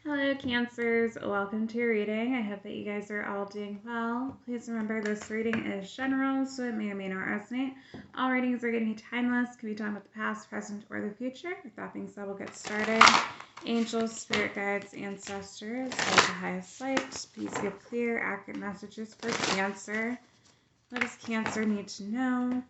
Hello, Cancers. Welcome to your reading. I hope that you guys are all doing well. Please remember this reading is general, so it may or may not resonate. All readings are going to be timeless, can be done with the past, present, or the future. With that being said, we'll get started. Angels, spirit guides, ancestors, at the highest light, please give clear, accurate messages for Cancer. What does Cancer need to know?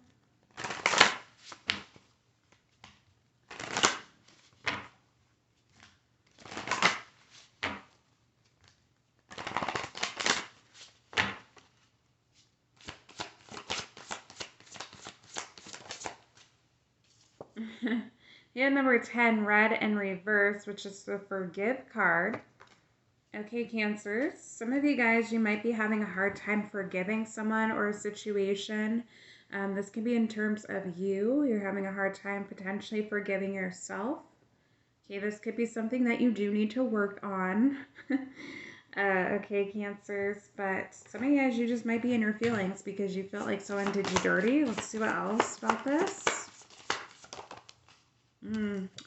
You have number 10, red and reverse, which is the forgive card. Okay, Cancers. Some of you guys, you might be having a hard time forgiving someone or a situation. This can be in terms of you. You're having a hard time potentially forgiving yourself. Okay, this could be something that you do need to work on. Okay, Cancers. But some of you guys, you just might be in your feelings because you felt like someone did you dirty. Let's see what else about this.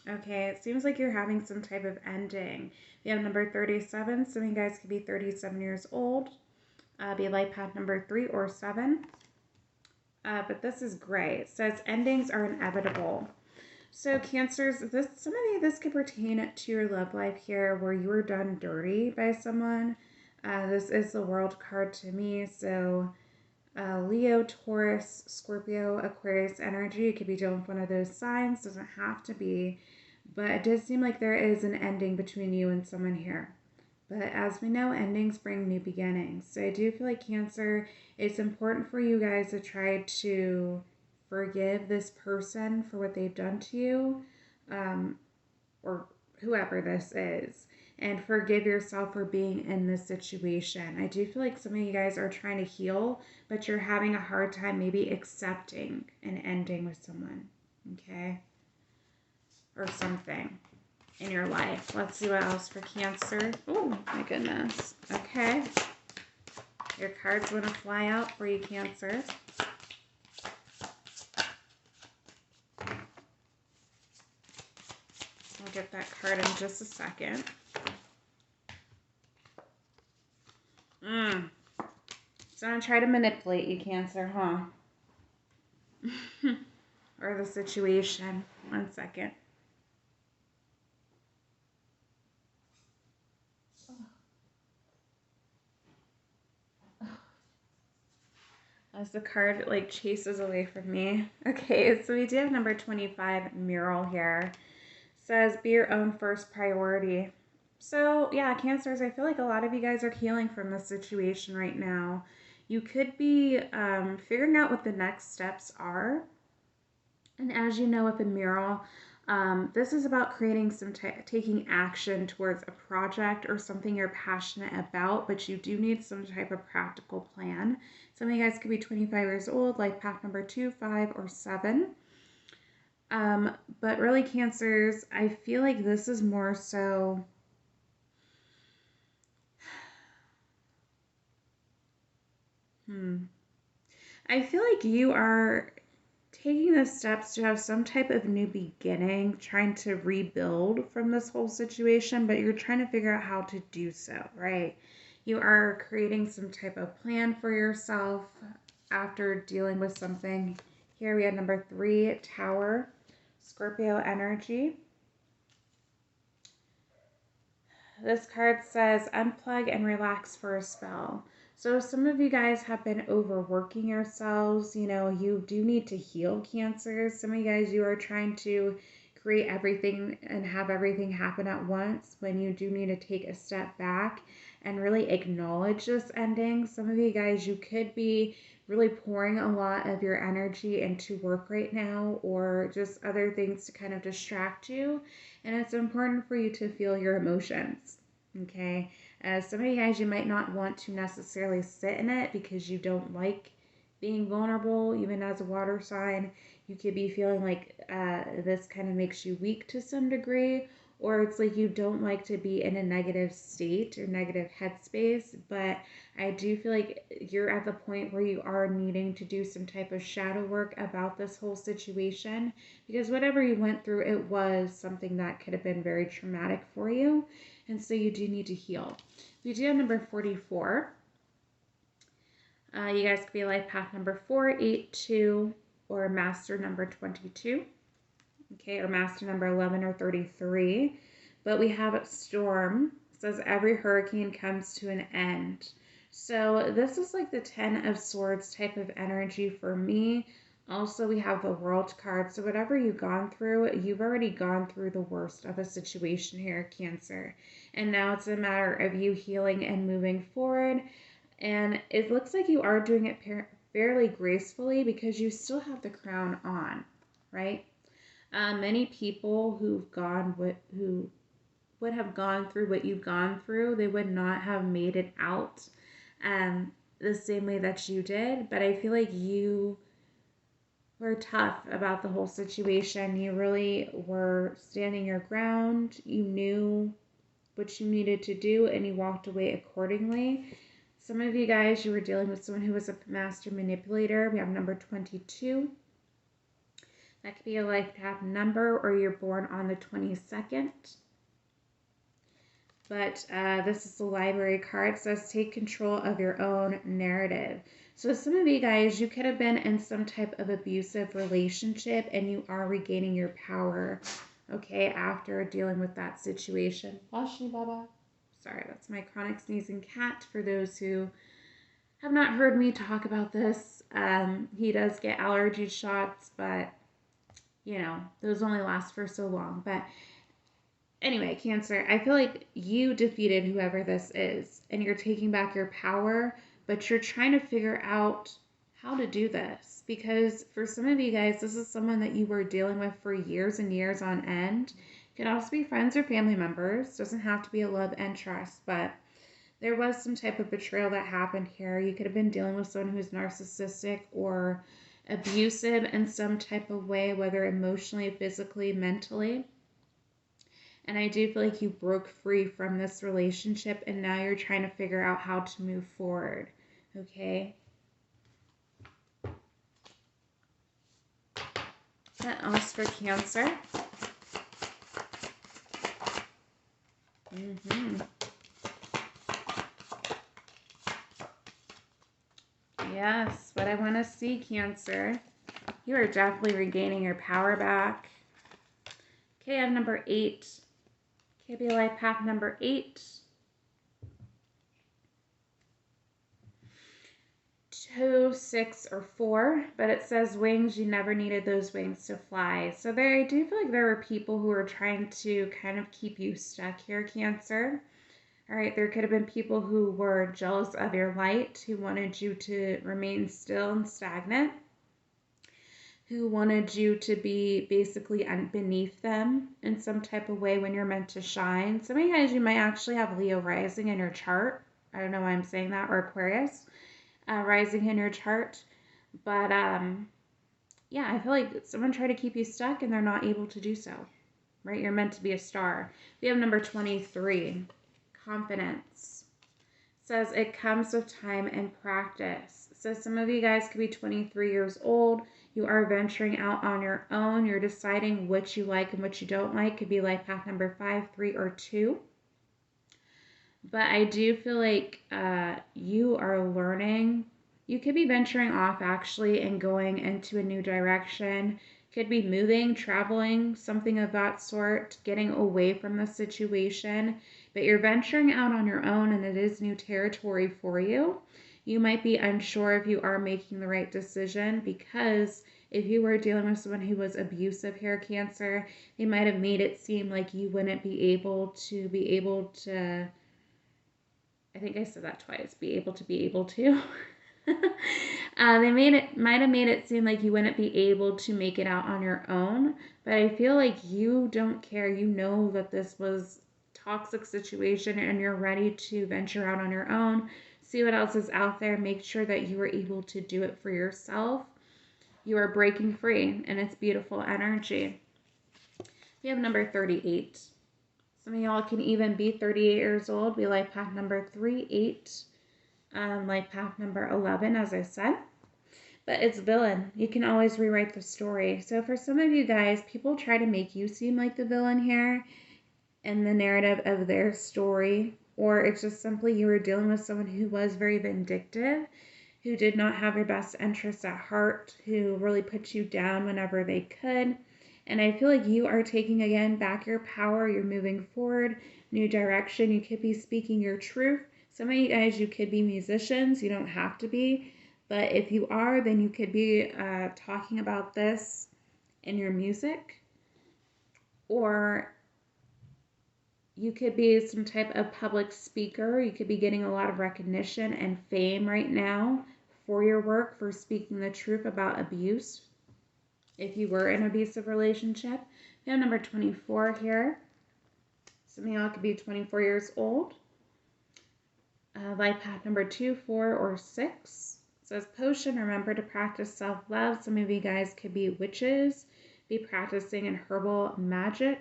Okay, it seems like you're having some type of ending. We have number 37. Some of you guys could be 37 years old. Be life path number 3 or 7. But this is great. It says endings are inevitable. So Cancers, some of you, this could pertain to your love life here where you were done dirty by someone. This is the World card to me, so Leo, Taurus, Scorpio, Aquarius energy. It could be dealing with one of those signs. Doesn't have to be. But it does seem like there is an ending between you and someone here. But as we know, endings bring new beginnings. So I do feel like Cancer, it's important for you guys to try to forgive this person for what they've done to you, or whoever this is. And forgive yourself for being in this situation. I do feel like some of you guys are trying to heal, but you're having a hard time maybe accepting an ending with someone, okay? Or something in your life. Let's see what else for Cancer. Oh, my goodness. Okay. Your cards want to fly out for you, Cancer. I'll get that card in just a second. So I'm going to try to manipulate you, Cancer, huh? Or the situation. 1 second. As the card like chases away from me. Okay, so we do have number 25 mural here. It says be your own first priority. So yeah, Cancers, I feel like a lot of you guys are healing from this situation right now. You could be figuring out what the next steps are. And as you know, with the mural, this is about creating taking action towards a project or something you're passionate about, but you do need some type of practical plan. Some of you guys could be 25 years old, like path number 2, 5, or 7. But really, Cancers, I feel like this is more so I feel like you are taking the steps to have some type of new beginning, trying to rebuild from this whole situation, but you're trying to figure out how to do so, right? You are creating some type of plan for yourself after dealing with something. Here we have number 3, Tower, Scorpio energy. This card says unplug and relax for a spell. So some of you guys have been overworking yourselves. You know, you do need to heal, Cancers. Some of you guys, you are trying to create everything and have everything happen at once when you do need to take a step back and really acknowledge this ending. Some of you guys, you could be really pouring a lot of your energy into work right now or just other things to kind of distract you. And it's important for you to feel your emotions, okay? Some of you guys, you might not want to necessarily sit in it because you don't like being vulnerable, even as a water sign. You could be feeling like this kind of makes you weak to some degree, or it's like you don't like to be in a negative state or negative headspace. But I do feel like you're at the point where you are needing to do some type of shadow work about this whole situation, because whatever you went through, it was something that could have been very traumatic for you. And so you do need to heal. We do have number 44. You guys could be life path number 4, 8, 2, or master number 22. Okay, or master number 11 or 33. But we have a storm. It says every hurricane comes to an end. So this is like the 10 of Swords type of energy for me. Also, we have the World card. So whatever you've gone through, you've already gone through the worst of a situation here, Cancer. And now it's a matter of you healing and moving forward. And it looks like you are doing it fairly gracefully because you still have the crown on, right? Many people who would have gone through what you've gone through, they would not have made it out the same way that you did. But I feel like you were tough about the whole situation. You really were standing your ground. You knew what you needed to do and you walked away accordingly. Some of you guys, you were dealing with someone who was a master manipulator. We have number 22. That could be a life path number, or you're born on the 22nd. But this is the library card. It says take control of your own narrative. So some of you guys, you could have been in some type of abusive relationship and you are regaining your power, okay, after dealing with that situation. Ashni Baba. Sorry, that's my chronic sneezing cat for those who have not heard me talk about this. He does get allergy shots, but, you know, those only last for so long. But anyway, Cancer, I feel like you defeated whoever this is, and you're taking back your power, but you're trying to figure out how to do this. Because for some of you guys, this is someone that you were dealing with for years and years on end. It could also be friends or family members. Doesn't have to be a love interest, but there was some type of betrayal that happened here. You could have been dealing with someone who's narcissistic or abusive in some type of way, whether emotionally, physically, mentally. And I do feel like you broke free from this relationship and now you're trying to figure out how to move forward. Okay? What else for Cancer? Yes, what I want to see, Cancer. You are definitely regaining your power back. Okay, I have number 8. KB Life Path number 8. 2, 6, or 4, but it says wings. You never needed those wings to fly. So I do feel like there were people who were trying to kind of keep you stuck here, Cancer. All right, there could have been people who were jealous of your light, who wanted you to remain still and stagnant, who wanted you to be basically beneath them in some type of way when you're meant to shine. Some of you guys, you might actually have Leo rising in your chart. I don't know why I'm saying that, or Aquarius rising in your chart. But yeah, I feel like someone tried to keep you stuck and they're not able to do so, right? You're meant to be a star. We have number 23, confidence. It says it comes with time and practice. So some of you guys could be 23 years old. You are venturing out on your own. You're deciding what you like and what you don't like. Could be life path number 5, 3, or 2. But I do feel like you are learning. You could be venturing off actually and going into a new direction. Could be moving, traveling, something of that sort, getting away from the situation. But you're venturing out on your own and it is new territory for you. You might be unsure if you are making the right decision, because if you were dealing with someone who was abusive here, Cancer, they might have made it seem like you wouldn't be able to, I think I said that twice, be able to. They might have made it seem like you wouldn't be able to make it out on your own, but I feel like you don't care. You know that this was a toxic situation and you're ready to venture out on your own, see what else is out there, make sure that you are able to do it for yourself. You are breaking free and it's beautiful energy. We have number 38. Some of y'all can even be 38 years old. We life path number 3, 8. Life path number 11, as I said. But it's villain. You can always rewrite the story. So for some of you guys, people try to make you seem like the villain here. in the narrative of their story, or it's just simply you were dealing with someone who was very vindictive, who did not have your best interests at heart, who really put you down whenever they could. And I feel like you are taking again back your power. You're moving forward, new direction. You could be speaking your truth. Some of you guys, you could be musicians. You don't have to be. But if you are, then you could be talking about this in your music. Or you could be some type of public speaker. You could be getting a lot of recognition and fame right now for your work, for speaking the truth about abuse. If you were in an abusive relationship. We have number 24 here. Some of y'all could be 24 years old. Life path number 2, 4, or 6. It says potion, remember to practice self-love. Some of you guys could be witches, be practicing in herbal magic,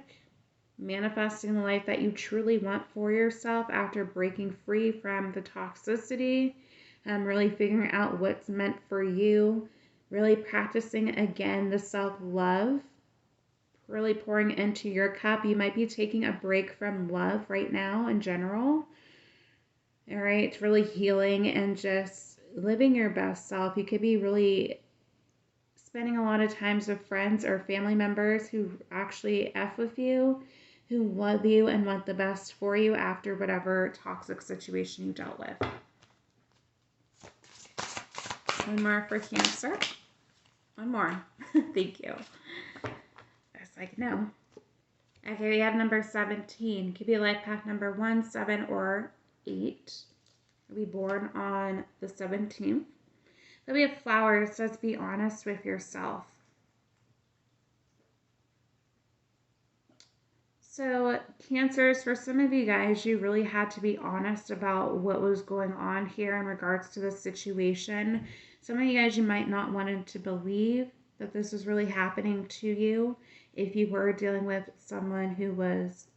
manifesting the life that you truly want for yourself after breaking free from the toxicity, really figuring out what's meant for you, really practicing again the self-love, really pouring into your cup. You might be taking a break from love right now in general. All right, really healing and just living your best self. You could be really spending a lot of times with friends or family members who actually F with you, who love you and want the best for you after whatever toxic situation you dealt with. One more for Cancer. One more. Thank you. I was like, no. Okay, we have number 17. Could be life path number 1, 7, or 8. You'll be born on the 17th. Then we have flowers. It says be honest with yourself. So Cancers, for some of you guys, you really had to be honest about what was going on here in regards to the situation. Some of you guys, you might not wanted to believe that this was really happening to you if you were dealing with someone who was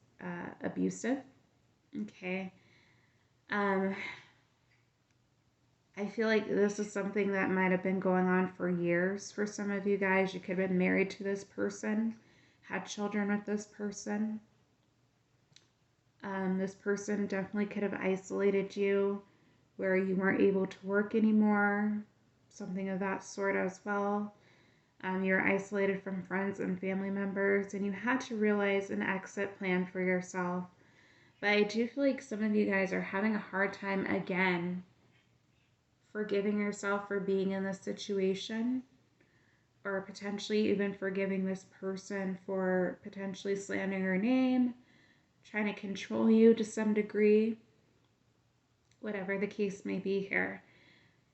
abusive. Okay. I feel like this is something that might have been going on for years for some of you guys. You could have been married to this person, had children with this person. This person definitely could have isolated you where you weren't able to work anymore, something of that sort as well. You're isolated from friends and family members, and you had to realize an exit plan for yourself. But I do feel like some of you guys are having a hard time again forgiving yourself for being in this situation, or potentially even forgiving this person for potentially slandering your name, trying to control you to some degree, whatever the case may be here.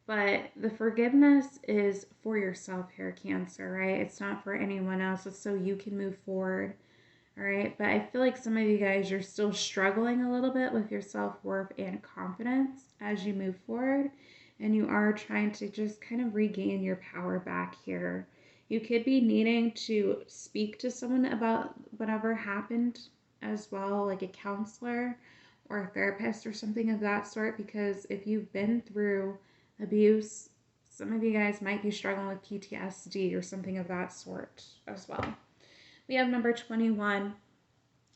But the forgiveness is for yourself here, Cancer, right? It's not for anyone else. It's so you can move forward, all right? But I feel like some of you guys, you're still struggling a little bit with your self-worth and confidence as you move forward. And you are trying to just kind of regain your power back here. You could be needing to speak to someone about whatever happened as well, like a counselor or a therapist or something of that sort, because if you've been through abuse, some of you guys might be struggling with PTSD or something of that sort as well. We have number 21,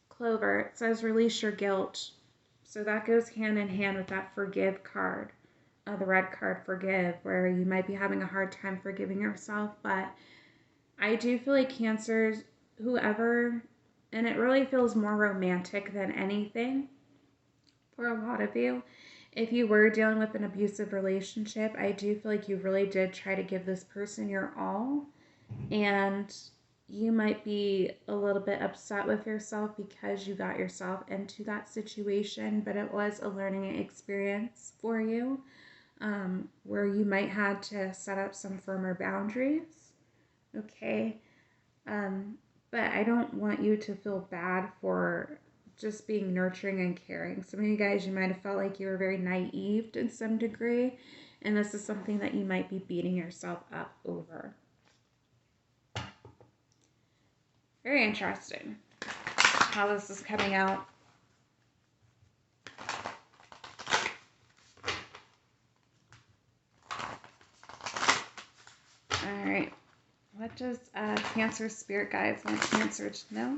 Clover. It says release your guilt. So that goes hand in hand with that forgive card, the red card, forgive, where you might be having a hard time forgiving yourself. But I do feel like Cancers, whoever, and it really feels more romantic than anything for a lot of you. If you were dealing with an abusive relationship, I do feel like you really did try to give this person your all, and you might be a little bit upset with yourself because you got yourself into that situation, but it was a learning experience for you, where you might have to set up some firmer boundaries, okay? But I don't want you to feel bad for just being nurturing and caring. Some of you guys, you might have felt like you were very naive to some degree, and this is something that you might be beating yourself up over. Very interesting how this is coming out. All right. What does Cancer spirit guides want Cancer to know?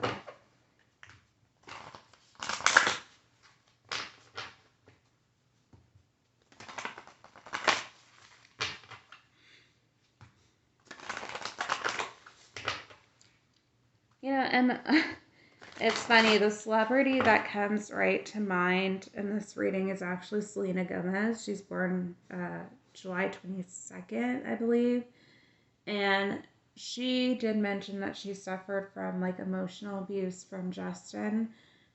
And it's funny, the celebrity that comes right to mind in this reading is actually Selena Gomez. She's born July 22nd, I believe. And she did mention that she suffered from like emotional abuse from Justin.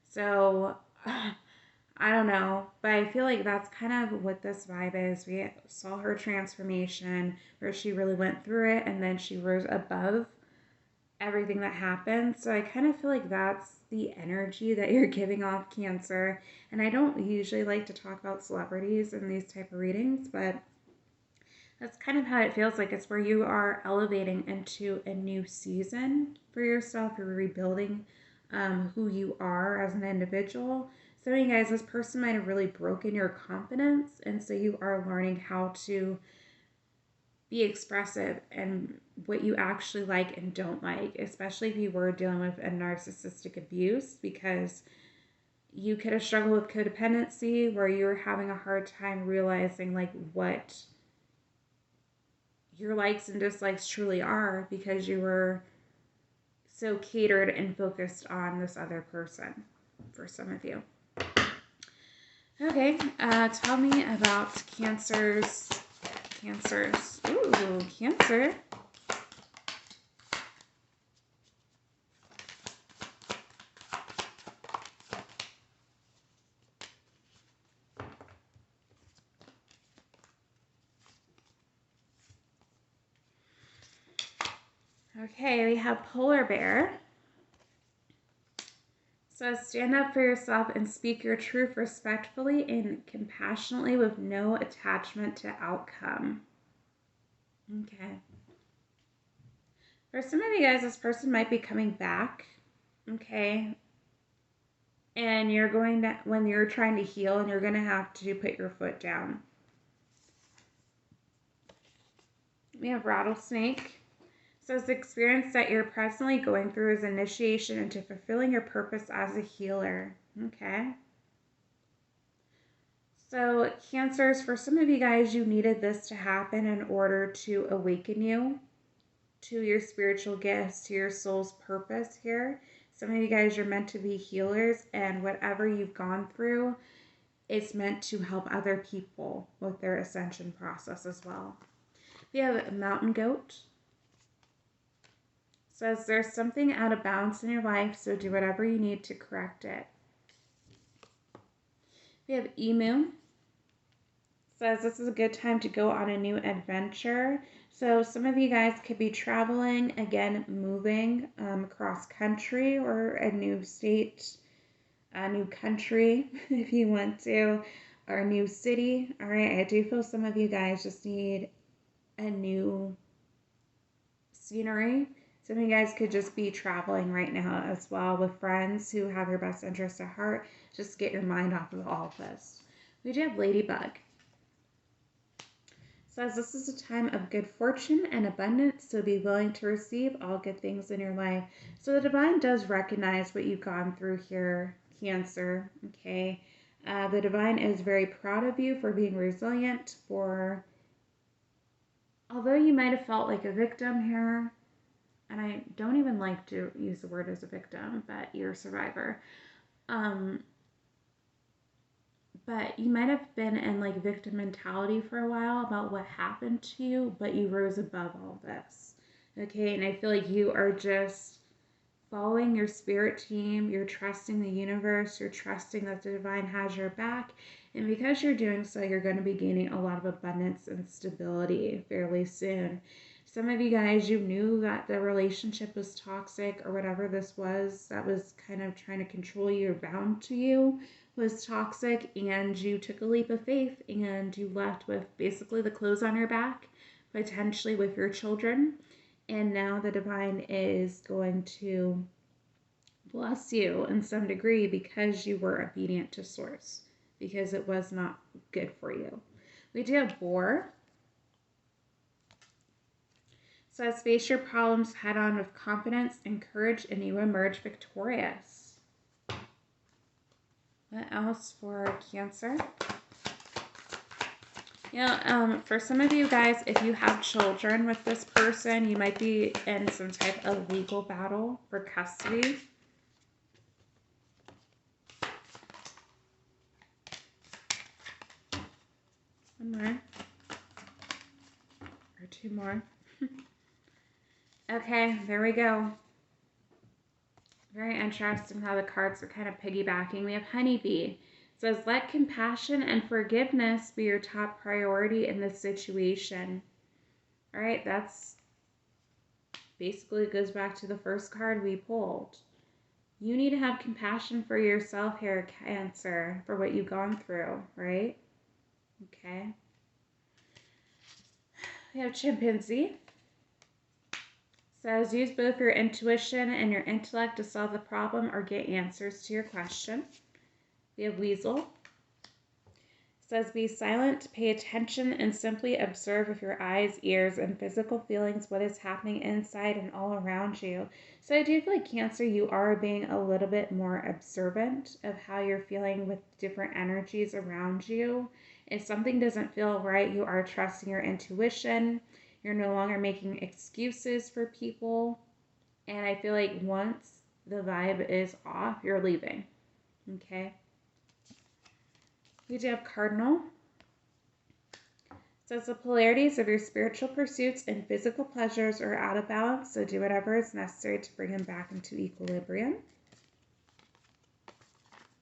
So I don't know, but I feel like that's kind of what this vibe is. We saw her transformation where she really went through it and then she rose above everything that happened. So I kind of feel like that's the energy that you're giving off, Cancer. And I don't usually like to talk about celebrities in these type of readings, but that's kind of how it feels like. It's where you are elevating into a new season for yourself. You're rebuilding who you are as an individual. So, you guys, this person might have really broken your confidence, and so you are learning how to be expressive and what you actually like and don't like, especially if you were dealing with a narcissistic abuse, because you could have struggled with codependency where you were having a hard time realizing like what your likes and dislikes truly are because you were so catered and focused on this other person for some of you. Okay, tell me about Cancers. Ooh, Cancer. Okay, we have Polar Bear. So stand up for yourself and speak your truth respectfully and compassionately with no attachment to outcome. Okay. For some of you guys, this person might be coming back. Okay. And you're going to, when you're trying to heal, and you're going to have to put your foot down. We have Rattlesnake. So the experience that you're presently going through is initiation into fulfilling your purpose as a healer. Okay. So Cancers, for some of you guys, you needed this to happen in order to awaken you to your spiritual gifts, to your soul's purpose here. Some of you guys are meant to be healers, and whatever you've gone through, it's meant to help other people with their ascension process as well. We have a Mountain Goat. Says there's something out of balance in your life, so do whatever you need to correct it. We have Emu. Says this is a good time to go on a new adventure. So some of you guys could be traveling, again, moving across country or a new state, a new country if you want to, or a new city. All right, I do feel some of you guys just need a new scenery. Some of you guys could just be traveling right now as well with friends who have your best interest at heart. Just get your mind off of all of this. We do have Ladybug. Says this is a time of good fortune and abundance, so be willing to receive all good things in your life. So the divine does recognize what you've gone through here, Cancer. Okay. The divine is very proud of you for being resilient, although you might have felt like a victim here, and I don't even like to use the word as a victim, but you're a survivor. But you might have been in like victim mentality for a while about what happened to you, but you rose above all this. Okay, and I feel like you are just following your spirit team, you're trusting the universe, you're trusting that the divine has your back, and because you're doing so, you're going to be gaining a lot of abundance and stability fairly soon. Some of you guys, you knew that the relationship was toxic or whatever this was that was kind of trying to control you or bound to you was toxic, and you took a leap of faith and you left with basically the clothes on your back, potentially with your children. And now the divine is going to bless you in some degree because you were obedient to source, because it was not good for you. We do have Boar. Says face your problems head on with confidence and courage, and you emerge victorious. What else for Cancer? Yeah, for some of you guys, if you have children with this person, you might be in some type of legal battle for custody. One more. Or two more. Okay, there we go. Very interesting how the cards are kind of piggybacking. We have Honeybee. It says, let compassion and forgiveness be your top priority in this situation. All right, that's basically goes back to the first card we pulled. You need to have compassion for yourself here, Cancer, for what you've gone through, right? Okay. We have Chimpanzee. Says, use both your intuition and your intellect to solve the problem or get answers to your question. We have Weasel. Says, be silent, pay attention, and simply observe with your eyes, ears, and physical feelings what is happening inside and all around you. So I do feel like, Cancer, you are being a little bit more observant of how you're feeling with different energies around you. If something doesn't feel right, you are trusting your intuition. You're no longer making excuses for people. And I feel like once the vibe is off, you're leaving. Okay? We do have Cardinal. It says the polarities of your spiritual pursuits and physical pleasures are out of balance, so do whatever is necessary to bring them back into equilibrium.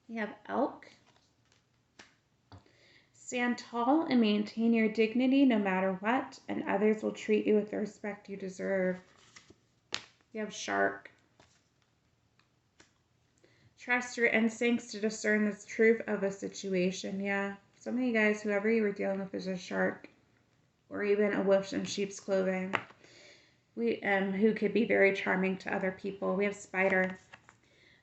We have Elk. Stand tall and maintain your dignity no matter what, and others will treat you with the respect you deserve. We have Shark. Trust your instincts to discern the truth of a situation. Yeah, some of you guys, whoever you were dealing with is a shark, or even a wolf in sheep's clothing. Who could be very charming to other people. We have Spider.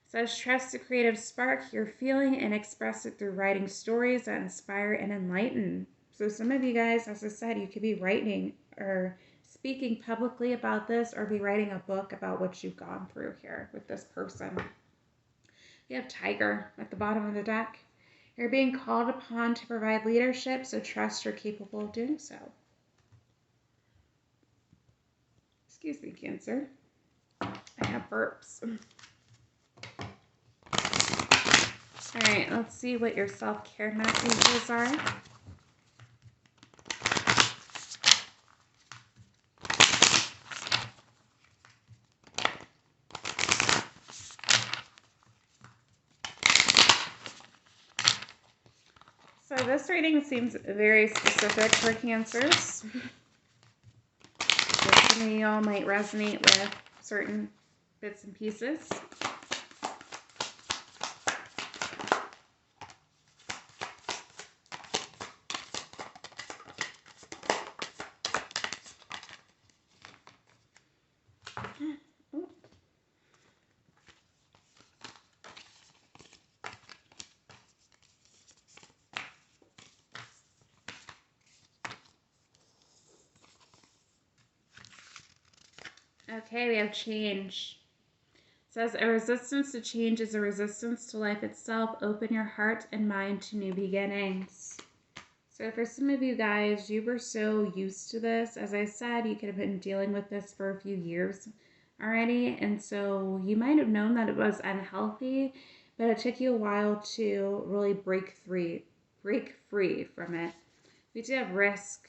Says, trust the creative spark you're feeling and express it through writing stories that inspire and enlighten. So some of you guys, as I said, you could be writing or speaking publicly about this, or be writing a book about what you've gone through here with this person. We have Tiger at the bottom of the deck. You're being called upon to provide leadership, so trust you're capable of doing so. Excuse me, Cancer. I have burps. All right, let's see what your self-care messages are. So this reading seems very specific for Cancers. Some of y'all might resonate with certain bits and pieces. Okay, we have change. It says, a resistance to change is a resistance to life itself. Open your heart and mind to new beginnings. So for some of you guys, you were so used to this. As I said, you could have been dealing with this for a few years already. And so you might have known that it was unhealthy, but it took you a while to really break free from it. We do have risk.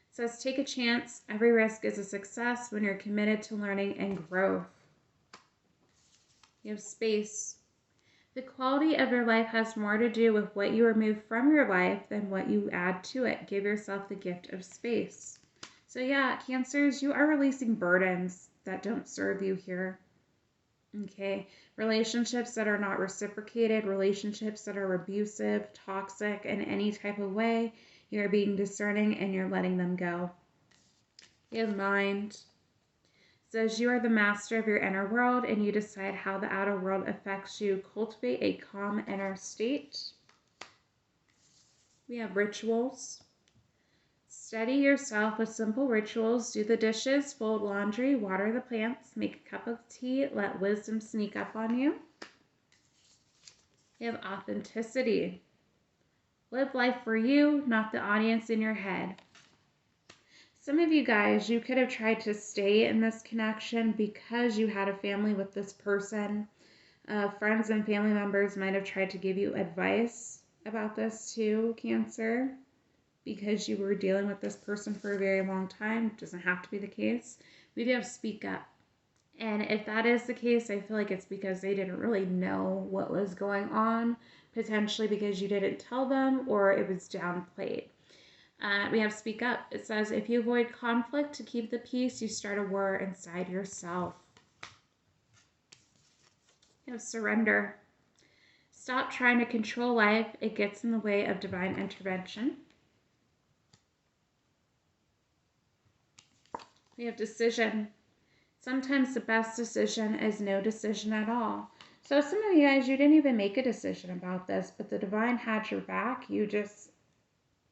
It says, take a chance. Every risk is a success when you're committed to learning and growth. You have space. The quality of your life has more to do with what you remove from your life than what you add to it. Give yourself the gift of space. So yeah, Cancers, you are releasing burdens that don't serve you here. Okay, relationships that are not reciprocated, relationships that are abusive, toxic in any type of way, you're being discerning and you're letting them go. You have mind. It says you are the master of your inner world and you decide how the outer world affects you. Cultivate a calm inner state. We have rituals. Steady yourself with simple rituals. Do the dishes, fold laundry, water the plants, make a cup of tea, let wisdom sneak up on you. You have authenticity. Live life for you, not the audience in your head. Some of you guys, you could have tried to stay in this connection because you had a family with this person. Friends and family members might have tried to give you advice about this too, Cancer, because you were dealing with this person for a very long time. It doesn't have to be the case. We do have speak up. And if that is the case, I feel like it's because they didn't really know what was going on, potentially because you didn't tell them or it was downplayed. We have speak up. It says, if you avoid conflict to keep the peace, you start a war inside yourself. You have surrender. Stop trying to control life. It gets in the way of divine intervention. We have decision. Sometimes the best decision is no decision at all. So some of you guys, you didn't even make a decision about this, but the divine had your back. You just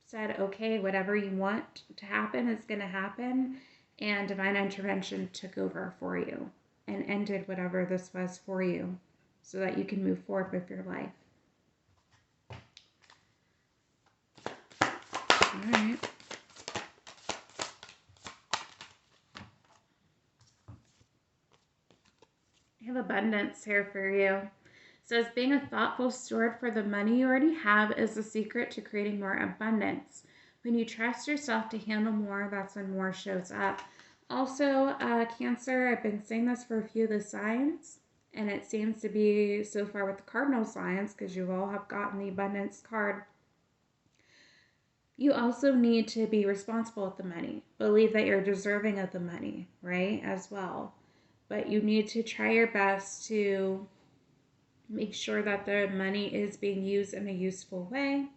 said, okay, whatever you want to happen is going to happen. And divine intervention took over for you and ended whatever this was for you so that you can move forward with your life. All right. I have abundance here for you. It says, being a thoughtful steward for the money you already have is the secret to creating more abundance. When you trust yourself to handle more, that's when more shows up. Also, Cancer, I've been saying this for a few of the signs, and it seems to be so far with the cardinal signs, because you all have gotten the abundance card. You also need to be responsible with the money. Believe that you're deserving of the money, right, as well. But you need to try your best to make sure that the money is being used in a useful way,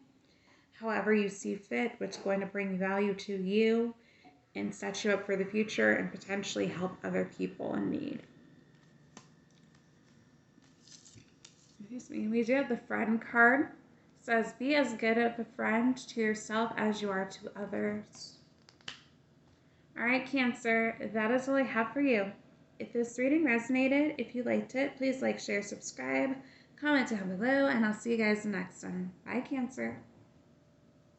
however you see fit, which is going to bring value to you and set you up for the future and potentially help other people in need. Excuse me. We do have the friend card. It says, be as good of a friend to yourself as you are to others. All right, Cancer, that is all I have for you. If this reading resonated, if you liked it, please like, share, subscribe, comment down below, and I'll see you guys next time. Bye, Cancer.